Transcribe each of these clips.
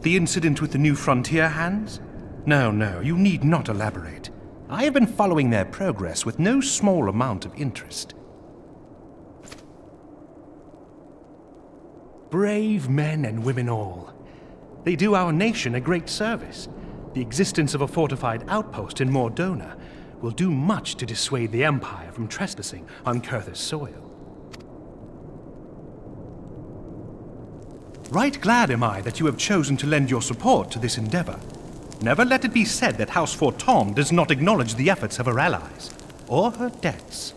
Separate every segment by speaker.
Speaker 1: The incident with the new frontier hands? No, you need not elaborate. I have been following their progress with no small amount of interest. Brave men and women all. They do our nation a great service. The existence of a fortified outpost in Mordona will do much to dissuade the Empire from trespassing on Kurth's soil. Right glad am I that you have chosen to lend your support to this endeavor. Never let it be said that House Fortom does not acknowledge the efforts of her allies, or her debts.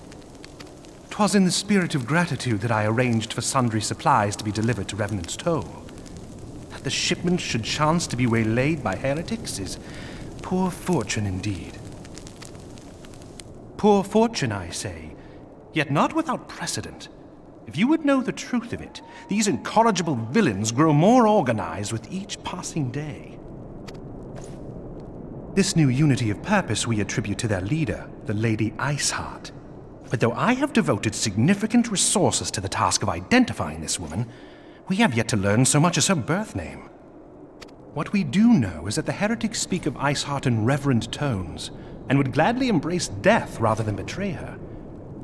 Speaker 1: 'Twas in the spirit of gratitude that I arranged for sundry supplies to be delivered to Revenant's Toll. That the shipment should chance to be waylaid by heretics is poor fortune indeed. Poor fortune, I say, yet not without precedent. If you would know the truth of it, these incorrigible villains grow more organized with each passing day. This new unity of purpose we attribute to their leader, the Lady Iceheart. But though I have devoted significant resources to the task of identifying this woman, we have yet to learn so much as her birth name. What we do know is that the heretics speak of Iceheart in reverent tones, and would gladly embrace death rather than betray her.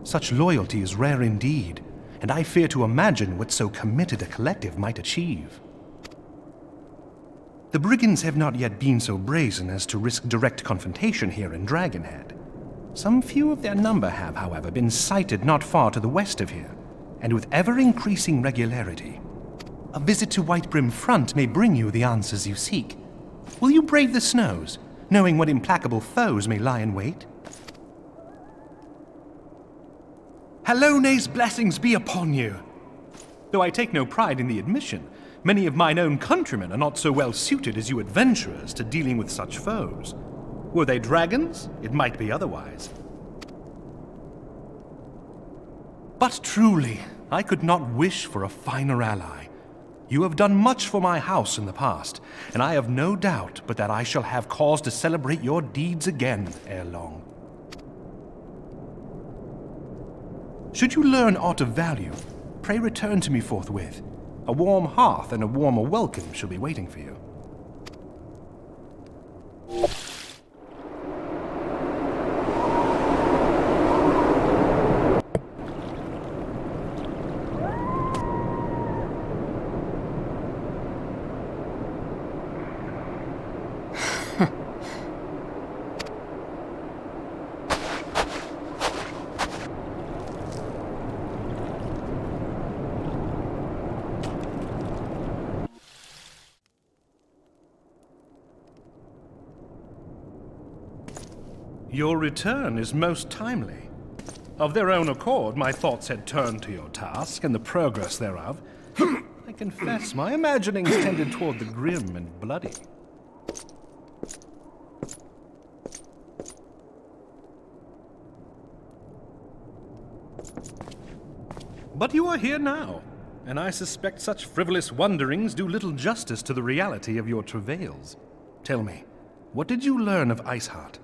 Speaker 1: Such loyalty is rare indeed, and I fear to imagine what so committed a collective might achieve. The brigands have not yet been so brazen as to risk direct confrontation here in Dragonhead. Some few of their number have, however, been sighted not far to the west of here, and with ever-increasing regularity. A visit to Whitebrim Front may bring you the answers you seek. Will you brave the snows, knowing what implacable foes may lie in wait? Halone's blessings be upon you! Though I take no pride in the admission, many of mine own countrymen are not so well suited as you adventurers to dealing with such foes. Were they dragons, it might be otherwise. But truly, I could not wish for a finer ally. You have done much for my house in the past, and I have no doubt but that I shall have cause to celebrate your deeds again ere long. Should you learn aught of value, pray return to me forthwith. A warm hearth and a warmer welcome shall be waiting for you. Your return is most timely. Of their own accord, my thoughts had turned to your task and the progress thereof. I confess my imaginings tended toward the grim and bloody. But you are here now, and I suspect such frivolous wonderings do little justice to the reality of your travails. Tell me, what did you learn of Iceheart?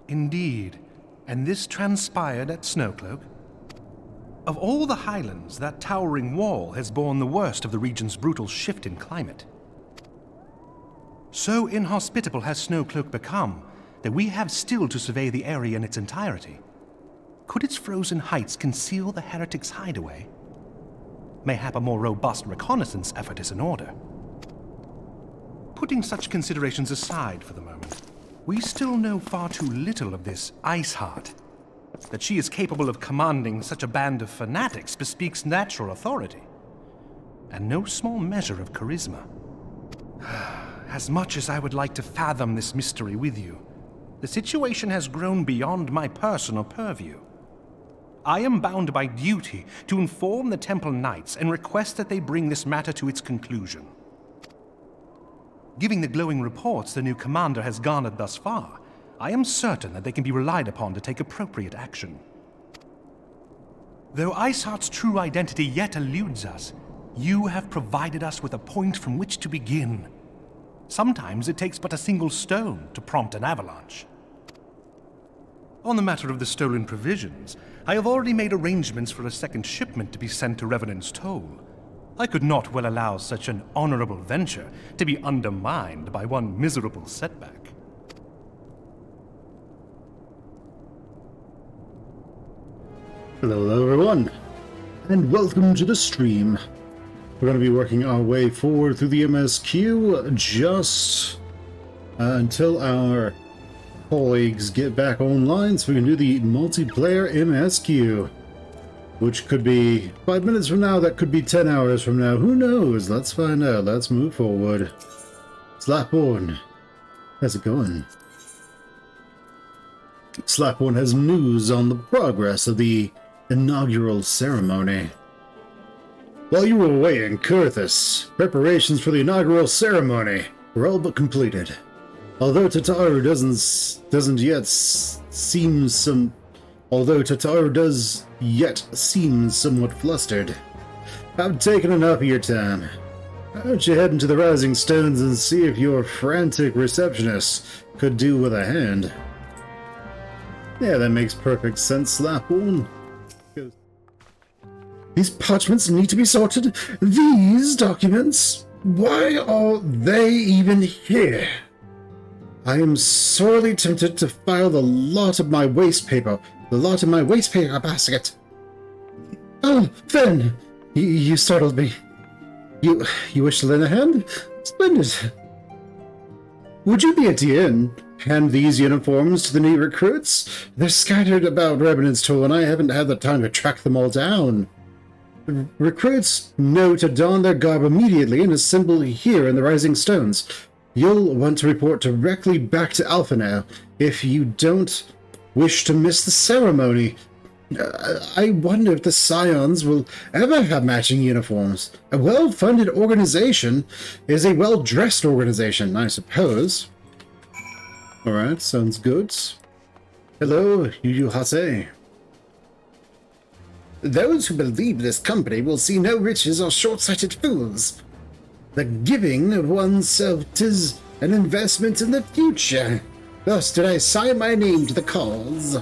Speaker 1: Indeed, and this transpired at Snowcloak? Of all the highlands, that towering wall has borne the worst of the region's brutal shift in climate. So inhospitable has Snowcloak become that we have still to survey the area in its entirety. Could its frozen heights conceal the heretics' hideaway? Mayhap a more robust reconnaissance effort is in order. Putting such considerations aside for the moment, we still know far too little of this Iceheart. That she is capable of commanding such a band of fanatics bespeaks natural authority, and no small measure of charisma. As much as I would like to fathom this mystery with you, the situation has grown beyond my personal purview. I am bound by duty to inform the Temple Knights and request that they bring this matter to its conclusion. Given the glowing reports the new commander has garnered thus far, I am certain that they can be relied upon to take appropriate action. Though Iceheart's true identity yet eludes us, you have provided us with a point from which to begin. Sometimes it takes but a single stone to prompt an avalanche. On the matter of the stolen provisions, I have already made arrangements for a second shipment to be sent to Revenant's Toll. I could not well allow such an honorable venture to be undermined by one miserable setback.
Speaker 2: Hello everyone, and welcome to the stream. We're going to be working our way forward through the MSQ just until our colleagues get back online so we can do the multiplayer MSQ. Which could be 5 minutes from now, that could be 10 hours from now, who knows? Let's find out, let's move forward. Slapborn, how's it going? Slapborn has news on the progress of the inaugural ceremony. While you were away in Kurthus, preparations for the inaugural ceremony were all but completed. Although Tataru does yet seem somewhat flustered, I've taken enough of your time. Why don't you head into the Rising Stones and see if your frantic receptionist could do with a hand? Yeah, that makes perfect sense, Slapborn. These parchments need to be sorted. These documents? Why are they even here? I am sorely tempted to file the lot in my waste paper basket. Oh, Fen! You startled me. You wish to lend a hand? Splendid. Would you be a dear and hand these uniforms to the new recruits? They're scattered about Revenant's Toll, and I haven't had the time to track them all down. Recruits know to don their garb immediately and assemble here in the Rising Stones. You'll want to report directly back to Alpha now if you don't wish to miss the ceremony. I wonder if the Scions will ever have matching uniforms. A well-funded organization is a well-dressed organization, I suppose. Alright, sounds good. Hello, Yu Hase. Those who believe this company will see no riches are short-sighted fools. The giving of oneself 'tis an investment in the future. Thus did I sign my name to the cause.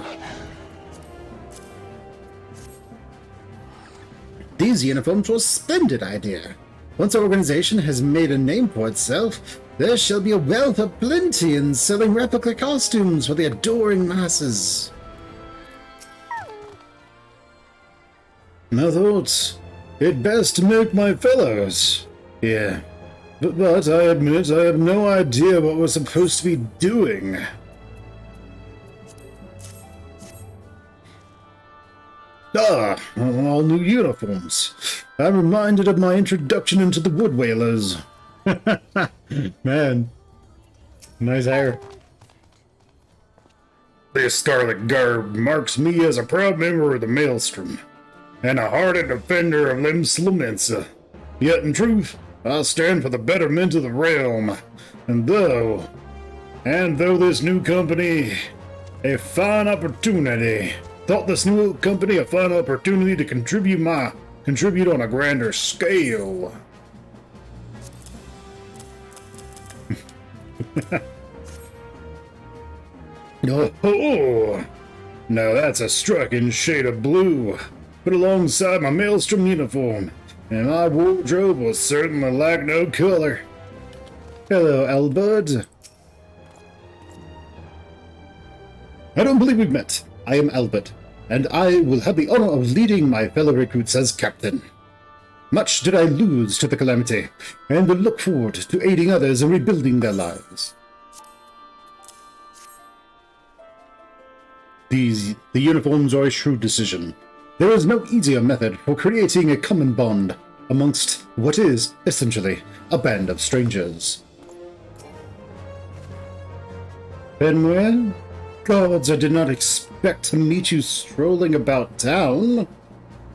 Speaker 2: These uniforms were a splendid idea. Once our organization has made a name for itself, there shall be a wealth of plenty in selling replica costumes for the adoring masses. I thought it best to make my fellows. Yeah, but I admit I have no idea what we're supposed to be doing. Ah, all new uniforms. I'm reminded of my introduction into the Wood Whalers. Man, nice hair. This scarlet garb marks me as a proud member of the Maelstrom, and a hardened defender of Limslumensa. Yet in truth, I stand for the betterment of the realm, and though this new company a fine opportunity to contribute on a grander scale. Oh, now that's a striking shade of blue, put alongside my Maelstrom uniform, and my wardrobe will certainly lack no color. Hello, Albert. I don't believe we've met. I am Albert, and I will have the honor of leading my fellow recruits as captain. Much did I lose to the calamity, and will look forward to aiding others in rebuilding their lives. The uniforms are a shrewd decision. There is no easier method for creating a common bond amongst what is, essentially, a band of strangers. Muir? Gods, I did not expect to meet you strolling about town.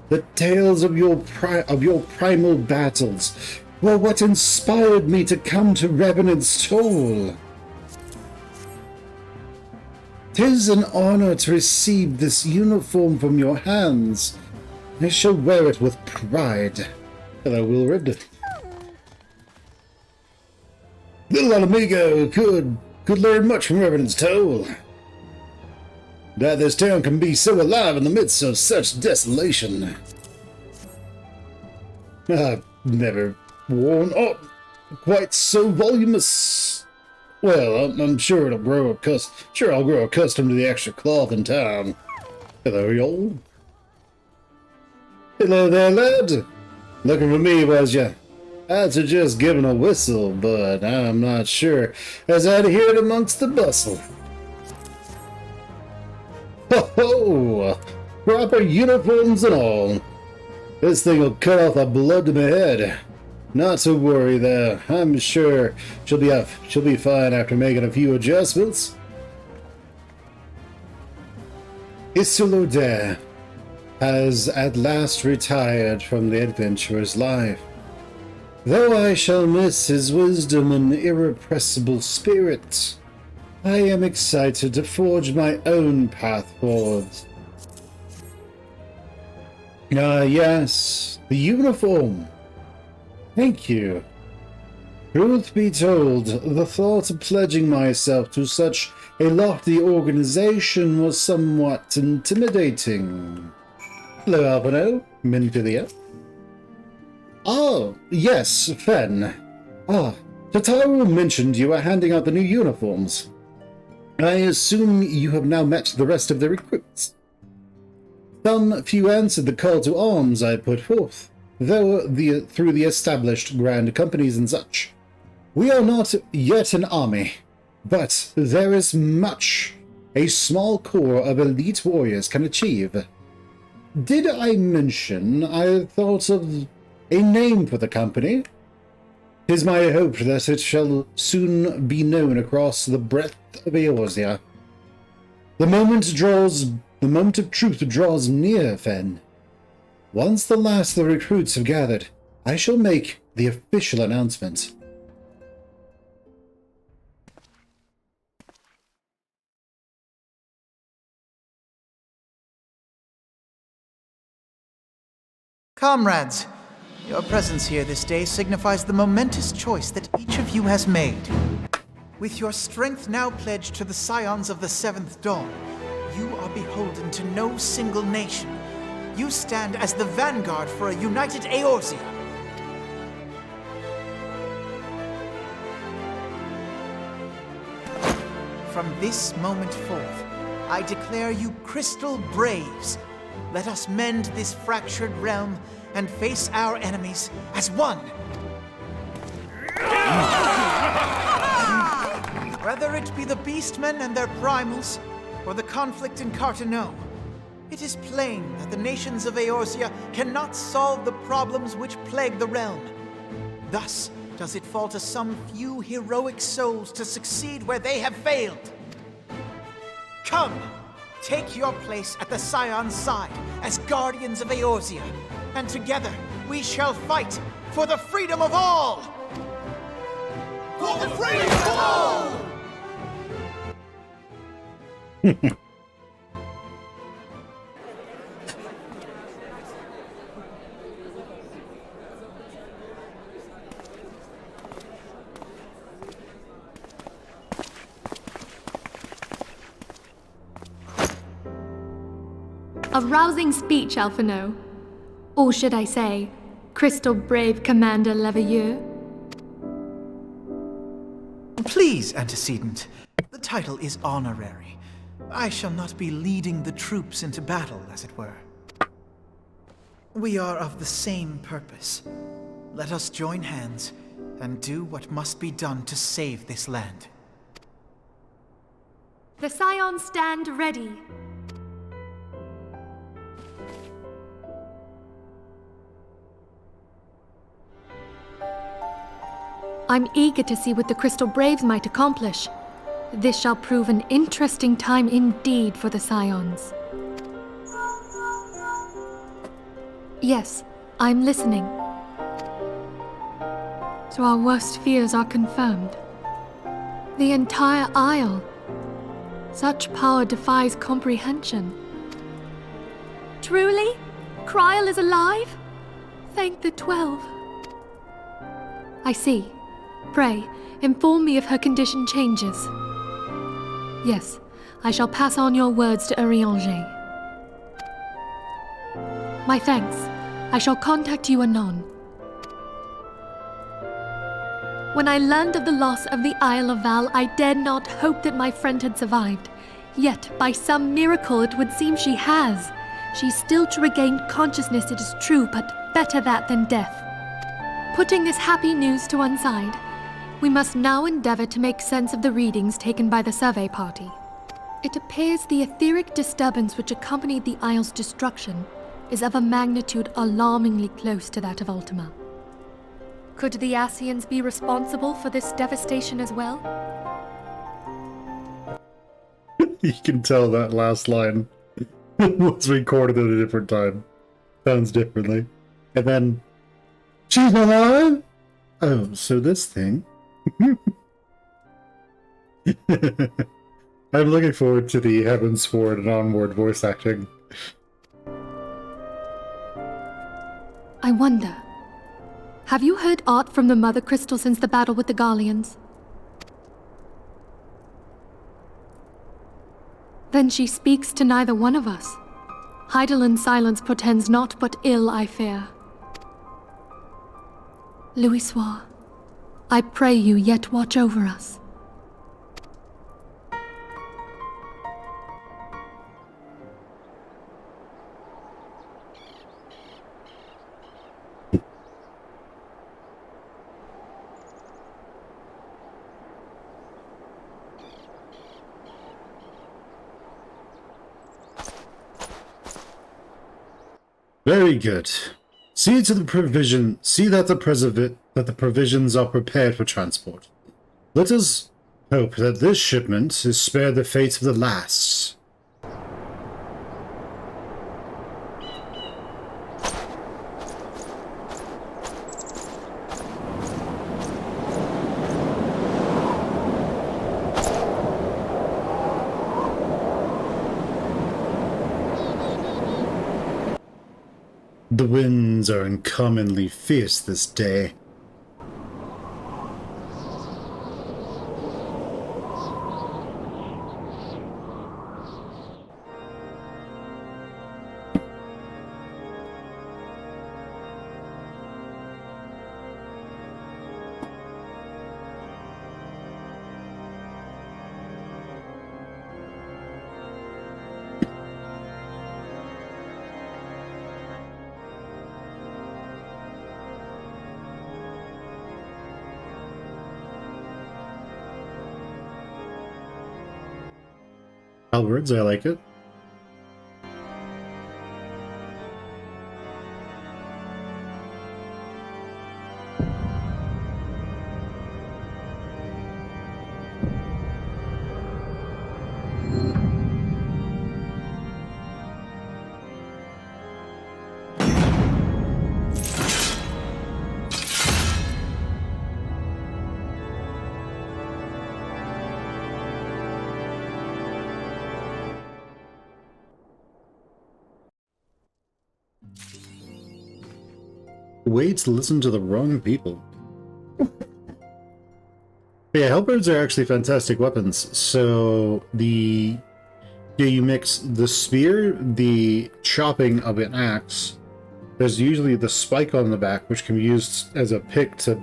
Speaker 2: The tales of your primal battles were what inspired me to come to Revenant's Toll. 'Tis an honor to receive this uniform from your hands. I shall wear it with pride. Hello, Wilred. Little amigo could learn much from Revenant's Toll. that this town can be so alive in the midst of such desolation. I've never worn aught quite so voluminous. Well, I'm sure I'll grow accustomed to the extra cloth in time. Hello, y'all. Hello there, lad. Looking for me, was ya? I'd suggest giving a whistle, but I'm not sure, as I'd hear it amongst the bustle. Ho ho! Proper uniforms and all. This thing will cut off the blood to my head. Not to worry there. I'm sure she'll be fine after making a few adjustments. Isilodare has at last retired from the adventurer's life. Though I shall miss his wisdom and irrepressible spirit, I am excited to forge my own path forward. Ah, yes, the uniform. Thank you. Truth be told, the thought of pledging myself to such a lofty organization was somewhat intimidating. Hello, Alvino. Minfilia. Oh, yes, Fen. Tataru mentioned you were handing out the new uniforms. I assume you have now met the rest of the recruits. Some few answered the call to arms I put forth, though through the established grand companies and such. We are not yet an army, but there is much a small corps of elite warriors can achieve. Did I mention I thought of a name for the company? 'Tis my hope that it shall soon be known across the breadth of Eorzea. The moment of truth draws near, Fen. Once the last of the recruits have gathered, I shall make the official announcement.
Speaker 3: Comrades, your presence here this day signifies the momentous choice that each of you has made. With your strength now pledged to the Scions of the Seventh Dawn, you are beholden to no single nation. You stand as the vanguard for a united Eorzea. From this moment forth, I declare you Crystal Braves. Let us mend this fractured realm and face our enemies as one. Whether it be the Beastmen and their primals, or the conflict in Carteneau, it is plain that the nations of Eorzea cannot solve the problems which plague the realm. Thus does it fall to some few heroic souls to succeed where they have failed. Come! Take your place at the Scion's side as guardians of Eorzea, and together we shall fight for the freedom of all! For the freedom of all!
Speaker 4: A rousing speech, Alphino. Or should I say, Crystal Brave Commander Leveilleur?
Speaker 3: Please, Antecedent. The title is honorary. I shall not be leading the troops into battle, as it were. We are of the same purpose. Let us join hands and do what must be done to save this land.
Speaker 4: The Scions stand ready. I'm eager to see what the Crystal Braves might accomplish. This shall prove an interesting time indeed for the Scions. Yes, I'm listening. So our worst fears are confirmed. The entire Isle. Such power defies comprehension. Truly? Kryl is alive? Thank the 12. I see. Pray, inform me if her condition changes. Yes, I shall pass on your words to Urianger. My thanks. I shall contact you anon. When I learned of the loss of the Isle of Val, I dared not hope that my friend had survived. Yet, by some miracle, it would seem she has. She's still to regain consciousness, it is true, but better that than death. Putting this happy news to one side, we must now endeavor to make sense of the readings taken by the survey party. It appears the etheric disturbance which accompanied the Isle's destruction is of a magnitude alarmingly close to that of Ultima. Could the Ascians be responsible for this devastation as well?
Speaker 2: You can tell that last line was recorded at a different time. Sounds differently. And then, she's alive? Oh, so this thing. I'm looking forward to the Heavensward and Onward voice acting.
Speaker 4: I wonder, have you heard aught from the Mother Crystal since the battle with the Garleans? Then she speaks to neither one of us. Heidelin's silence portends naught but ill, I fear. Louisoix, I pray you yet watch over us.
Speaker 2: Very good. See to the provision. See that the provisions are prepared for transport. Let us hope that this shipment is spared the fate of the last. The winds are uncommonly fierce this day. Halberds, I like it. Way to listen to the wrong people. Yeah, halberds are actually fantastic weapons. So you mix the spear, the chopping of an axe. There's usually the spike on the back, which can be used as a pick to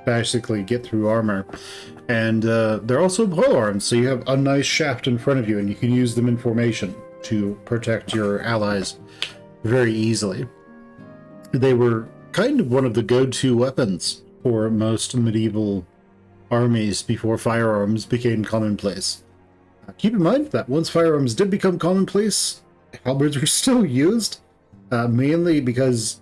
Speaker 2: basically get through armor. And they're also polearms, so you have a nice shaft in front of you, and you can use them in formation to protect your allies very easily. They were kind of one of the go-to weapons for most medieval armies before firearms became commonplace. Keep in mind that once firearms did become commonplace, halberds were still used, mainly because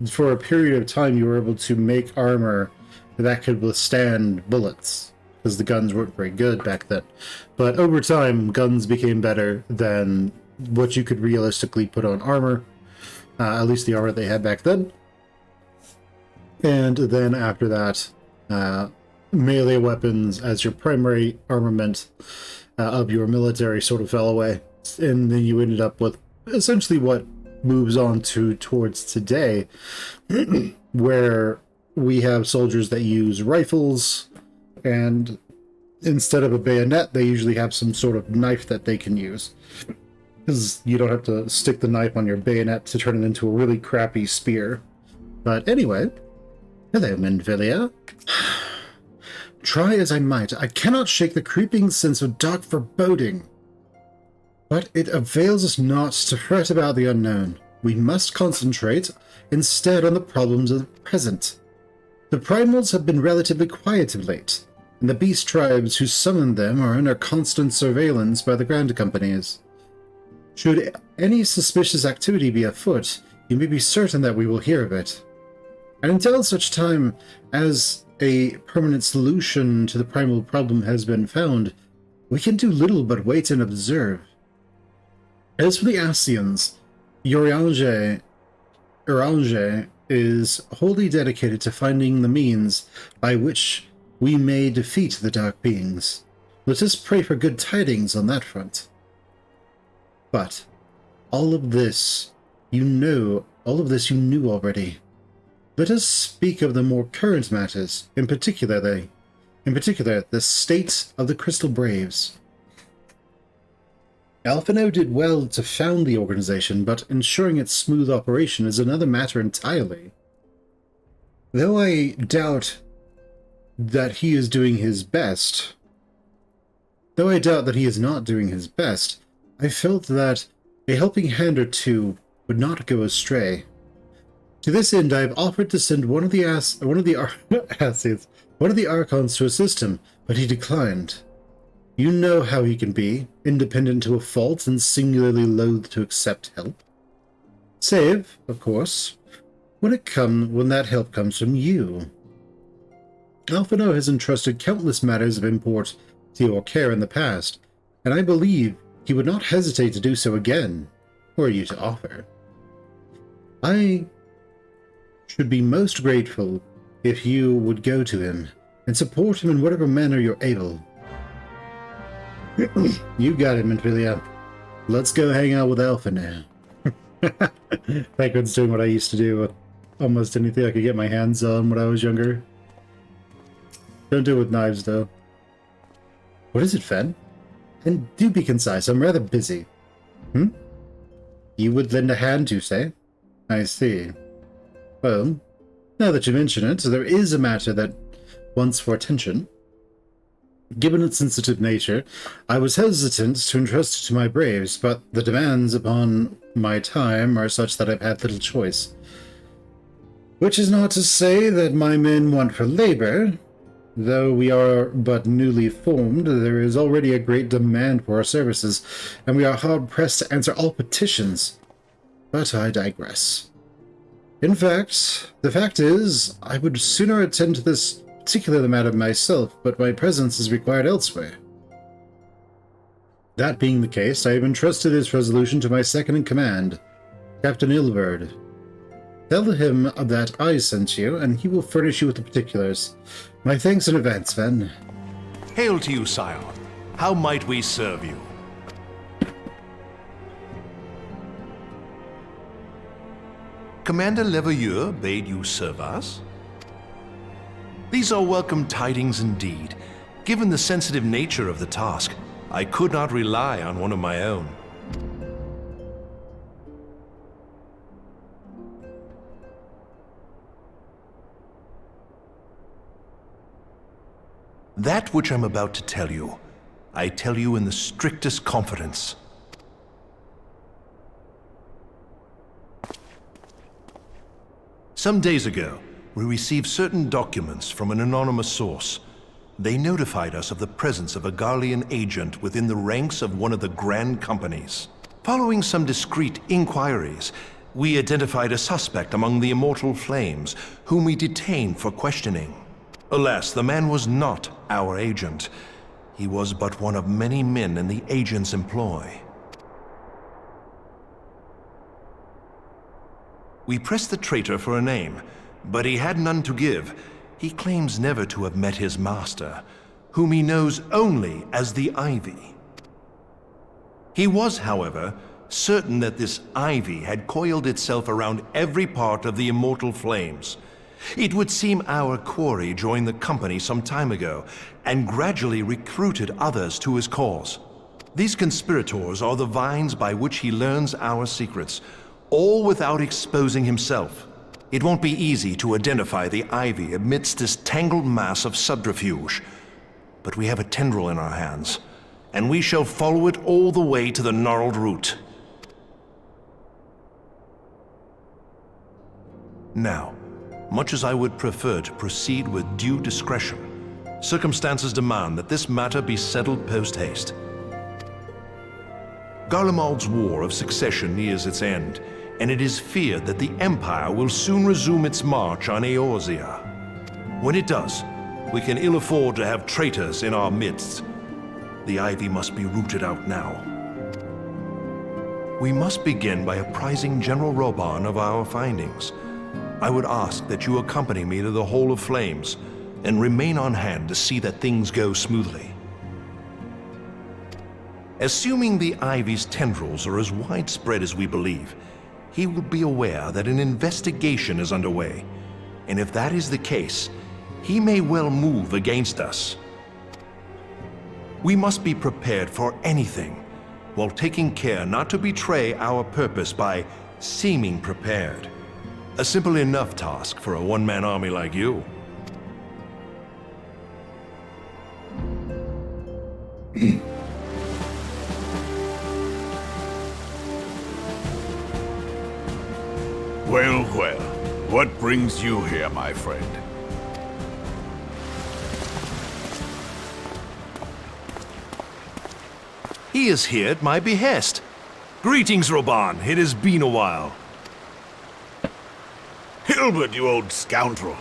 Speaker 2: for a period of time you were able to make armor that could withstand bullets, because the guns weren't very good back then. But over time, guns became better than what you could realistically put on armor, at least the armor they had back then. And then after that, melee weapons as your primary armament of your military sort of fell away. And then you ended up with essentially what moves on towards today, where we have soldiers that use rifles and instead of a bayonet, they usually have some sort of knife that they can use. Because you don't have to stick the knife on your bayonet to turn it into a really crappy spear. But anyway, hello, Menvilia. Try as I might, I cannot shake the creeping sense of dark foreboding. But it avails us not to fret about the unknown. We must concentrate instead on the problems of the present. The primals have been relatively quiet of late, and the beast tribes who summoned them are under constant surveillance by the Grand Companies. Should any suspicious activity be afoot, you may be certain that we will hear of it. And until such time as a permanent solution to the primal problem has been found, we can do little but wait and observe. As for the Asians, Uriange is wholly dedicated to finding the means by which we may defeat the Dark Beings. Let us pray for good tidings on that front. But all of this you knew already. Let us speak of the more current matters, in particular, the state of the Crystal Braves. Alphino did well to found the organization, but ensuring its smooth operation is another matter entirely. Though I doubt that he is doing his best, though I doubt that he is not doing his best, I felt that a helping hand or two would not go astray. To this end, I have offered to send one of the Archons to assist him, but he declined. You know how he can be, independent to a fault and singularly loath to accept help. Save, of course, when that help comes from you. Alphino has entrusted countless matters of import to your care in the past, and I believe he would not hesitate to do so again, were you to offer. I should be most grateful if you would go to him and support him in whatever manner you're able. You got it, Menvilia. Let's go hang out with Alpha now. Thankful's doing what I used to do with almost anything I could get my hands on when I was younger. Don't do it with knives, though. What is it, Fen? And do be concise, I'm rather busy. You would lend a hand, you say? I see. Well, now that you mention it, there is a matter that wants for attention. Given its sensitive nature, I was hesitant to entrust it to my braves, but the demands upon my time are such that I've had little choice. Which is not to say that my men want for labor. Though we are but newly formed, there is already a great demand for our services, and we are hard-pressed to answer all petitions. But I digress. In fact, the fact is, I would sooner attend to this particular matter myself, but my presence is required elsewhere. That being the case, I have entrusted this resolution to my second-in-command, Captain Ilverd. Tell him that I sent you, and he will furnish you with the particulars. My thanks in advance, Ven.
Speaker 5: Hail to you, Scion. How might we serve you? Commander Leveilleur bade you serve us? These are welcome tidings indeed. Given the sensitive nature of the task, I could not rely on one of my own. That which I'm about to tell you, I tell you in the strictest confidence. Some days ago, we received certain documents from an anonymous source. They notified us of the presence of a Garlean agent within the ranks of one of the Grand Companies. Following some discreet inquiries, we identified a suspect among the Immortal Flames, whom we detained for questioning. Alas, the man was not our agent. He was but one of many men in the agent's employ. We pressed the traitor for a name, but he had none to give. He claims never to have met his master, whom he knows only as the Ivy. He was, however, certain that this Ivy had coiled itself around every part of the Immortal Flames, It would seem our quarry joined the company some time ago, and gradually recruited others to his cause. These conspirators are the vines by which he learns our secrets, all without exposing himself. It won't be easy to identify the ivy amidst this tangled mass of subterfuge, but we have a tendril in our hands, and we shall follow it all the way to the gnarled root. Now, much as I would prefer to proceed with due discretion, circumstances demand that this matter be settled post-haste. Garlemald's War of Succession nears its end, and it is feared that the Empire will soon resume its march on Eorzea. When it does, we can ill afford to have traitors in our midst. The ivy must be rooted out now. We must begin by apprising General Roban of our findings. I would ask that you accompany me to the Hall of Flames and remain on hand to see that things go smoothly. Assuming the ivy's tendrils are as widespread as we believe, he will be aware that an investigation is underway, and if that is the case, he may well move against us. We must be prepared for anything, while taking care not to betray our purpose by seeming prepared. A simple enough task for a one-man army like you.
Speaker 6: Well, well. What brings you here, my friend?
Speaker 5: He is here at my behest. Greetings, Roban. It has been a while.
Speaker 6: Hilbert, you old scoundrel.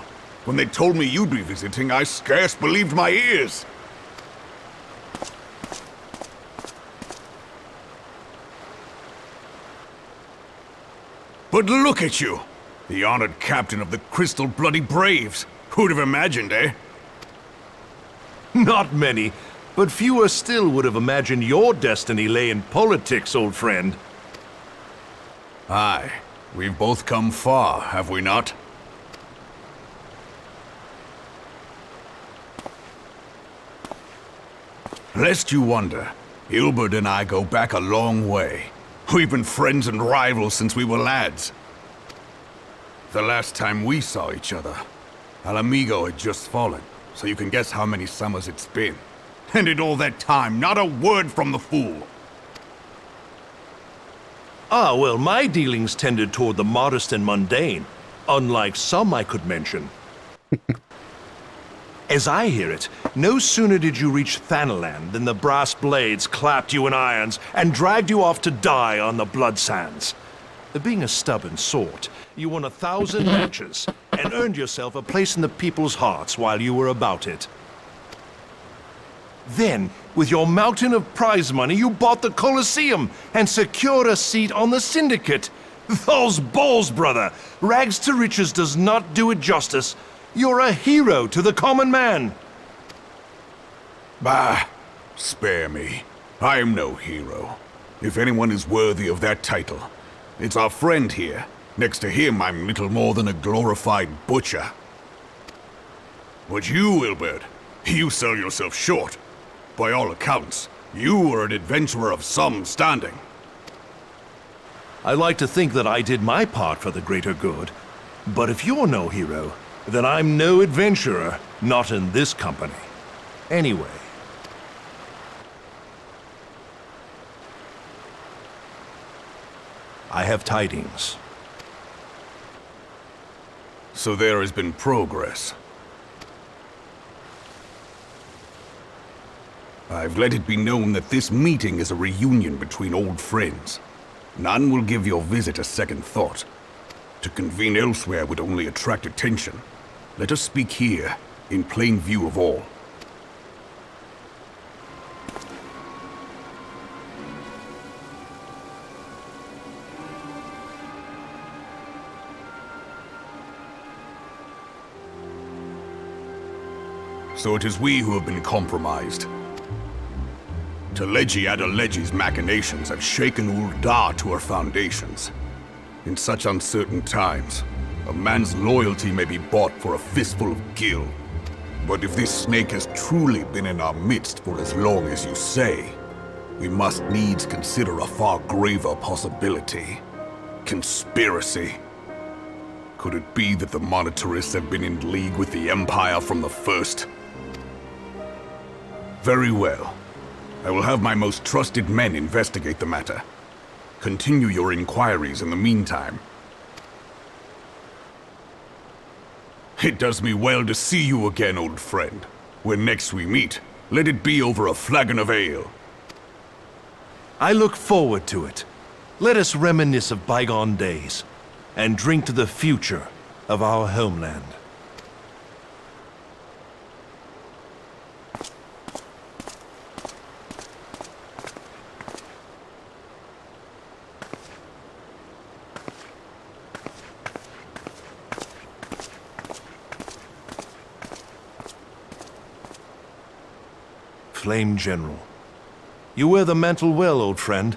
Speaker 6: When they told me you'd be visiting, I scarce believed my ears. But look at you! The honored captain of the Crystal Bloody Braves. Who'd have imagined, eh?
Speaker 5: Not many, but fewer still would have imagined your destiny lay in politics, old friend.
Speaker 6: Aye. We've both come far, have we not? Lest you wonder, Hilbert and I go back a long way. We've been friends and rivals since we were lads. The last time we saw each other, Alamigo had just fallen, so you can guess how many summers it's been. And in all that time, not a word from the fool.
Speaker 5: Ah, well, my dealings tended toward the modest and mundane, unlike some I could mention. As I hear it, no sooner did you reach Thanalan than the brass blades clapped you in irons and dragged you off to die on the blood sands. Being a stubborn sort, you won 1,000 matches and earned yourself a place in the people's hearts while you were about it. Then, with your mountain of prize money, you bought the Colosseum and secured a seat on the Syndicate. Those balls, brother! Rags to riches does not do it justice. You're a hero to the common man.
Speaker 6: Bah, spare me. I'm no hero. If anyone is worthy of that title, it's our friend here. Next to him, I'm little more than a glorified butcher. But you, Hilbert, you sell yourself short. By all accounts, you are an adventurer of some standing.
Speaker 5: I like to think that I did my part for the greater good. But if you're no hero, then I'm no adventurer, not in this company. Anyway. I have tidings.
Speaker 6: So there has been progress. I've let it be known that this meeting is a reunion between old friends. None will give your visit a second thought. To convene elsewhere would only attract attention. Let us speak here, in plain view of all. So it is we who have been compromised. Teleji Adeleji's machinations have shaken Ul'dah to her foundations. In such uncertain times, A man's loyalty may be bought for a fistful of gil. But if this snake has truly been in our midst for as long as you say, we must needs consider a far graver possibility. Conspiracy. Could it be that the Monetarists have been in league with the Empire from the first? Very well. I will have my most trusted men investigate the matter. Continue your inquiries in the meantime. It does me well to see you again, old friend. When next we meet, let it be over a flagon of ale.
Speaker 5: I look forward to it. Let us reminisce of bygone days, and drink to the future of our homeland. Flame General. You wear the mantle well, old friend.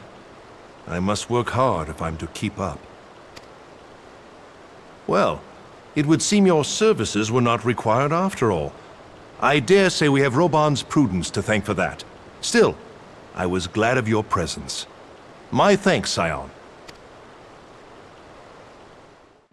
Speaker 5: I must work hard if I'm to keep up. Well, it would seem your services were not required after all. I dare say we have Roban's prudence to thank for that. Still, I was glad of your presence. My thanks, Scion.